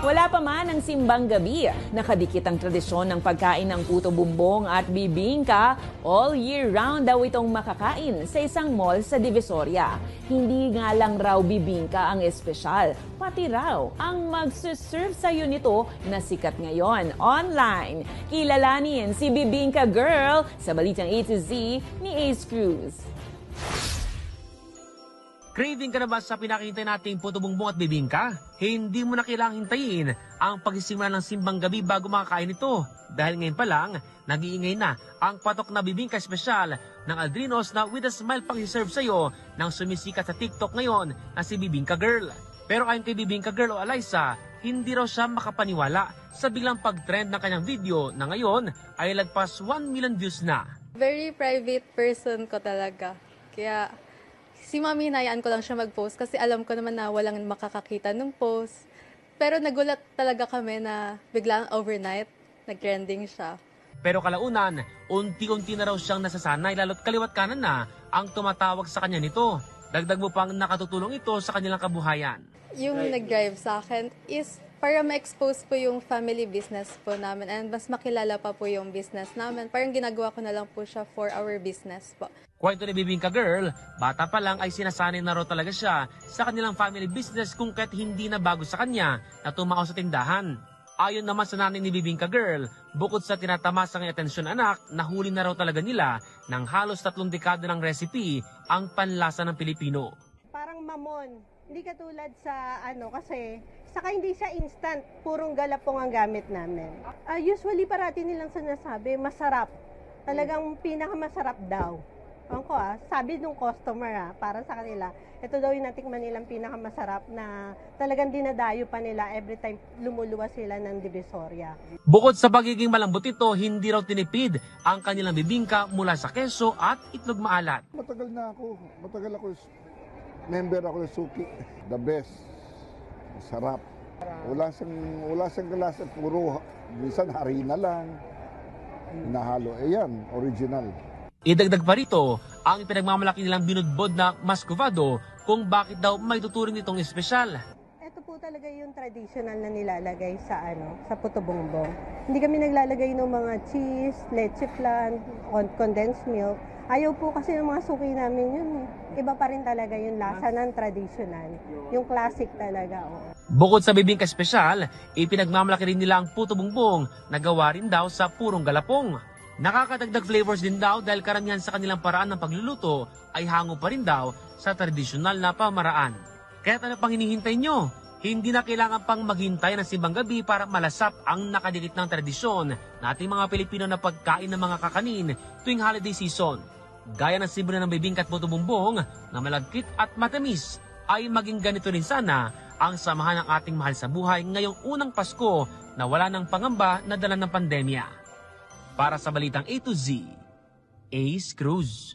Wala pa man ang simbang gabi, nakadikit ang tradisyon ng pagkain ng puto bumbong at bibingka. All year round daw itong makakain sa isang mall sa Divisoria. Hindi nga lang raw bibingka ang espesyal, pati raw ang magsuserve sa'yo nito na sikat ngayon online. Kilalanin si Bibingka Girl sa Balitang A to Z ni Ace Cruz. Craving ka na ba sa pinakihintay nating puto bumbong at bibingka? Hindi mo na kailangang hintayin ang pagsisimula ng simbang gabi bago makakain ito. Dahil ngayon pa lang, nag-iingay na ang patok na bibingka espesyal ng Aldrinos na with a smile pang iserve sa'yo ng sumisikat sa TikTok ngayon na si Bibingka Girl. Pero ayon kay Bibingka Girl o Eliza, hindi raw siya makapaniwala sa biglang pag-trend ng kanyang video na ngayon ay lagpas 1 million views na. Very private person ko talaga. Kaya si Mami hinayaan ko lang siya mag-post kasi alam ko naman na walang makakakita ng post. Pero nagulat talaga kami na biglang overnight, nag-trending siya. Pero kalaunan, unti-unti na raw siyang nasasanay lalo't kaliwat kanan na ang tumatawag sa kanya nito. Dagdag mo pang nakatutulong ito sa kanilang kabuhayan. Yung nag-drive sa akin is para ma-expose po yung family business po namin and mas makilala pa po yung business namin. Parang ginagawa ko na lang po siya for our business po. Kwento ni Bibingka Girl, bata pa lang ay sinasanay na raw talaga siya sa kanilang family business kung kahit hindi na bago sa kanya na tumakaw sa tindahan. Ayon naman sa nanay ni Bibingka Girl, bukod sa tinatamasa ng atensyon anak, nahuli na raw talaga nila ng halos 3 dekada ng recipe ang panlasa ng Pilipino. Parang mamon, hindi katulad sa kasi saka hindi siya instant, purong galapong ang gamit namin. Usually parati nilang sinasabi, masarap. Talagang pinakamasarap daw. Sabi nung customer para sa kanila, ito daw yung natikman nilang pinakamasarap na talagang dinadayo pa nila every time lumuluwas sila ng Divisoria. Bukod sa pagiging malambot ito, hindi raw tinipid ang kanilang bibingka mula sa keso at itlog maalat. Matagal ako member ako ng Suki. The best. Sarap. Wala siyang kalasa, puro minsan harina lang. Nahalo. Ayan, original. Idagdag pa rito ang pinagmamalaki nilang binudbod na mascovado kung bakit daw may tuturing itong espesyal. Ito po talaga yung traditional na nilalagay sa sa puto bongbong. Hindi kami naglalagay ng mga cheese, leche flan, condensed milk. Ayaw po kasi ng mga suki namin yun. Iba pa rin talaga yung lasa ng traditional. Yung classic talaga. Bukod sa bibingka espesyal, ipinagmamalaki rin nila ang puto bongbong na gawa rin daw sa purong galapong. Nakakadagdag flavors din daw dahil karamihan sa kanilang paraan ng pagluluto ay hango pa rin daw sa tradisyonal na pamaraan. Kaya ano pang hinihintay nyo? Hindi na kailangan pang maghintay ng simbang gabi para malasap ang nakadikit ng tradisyon ng ating mga Pilipino na pagkain ng mga kakanin tuwing holiday season. Gaya ng simbolo ng bibingka at puto bumbong na malagkit at matamis ay maging ganito rin sana ang samahan ng ating mahal sa buhay ngayong unang Pasko na wala ng pangamba na dala ng pandemya. Para sa Balitang A to Z, Ace Cruz.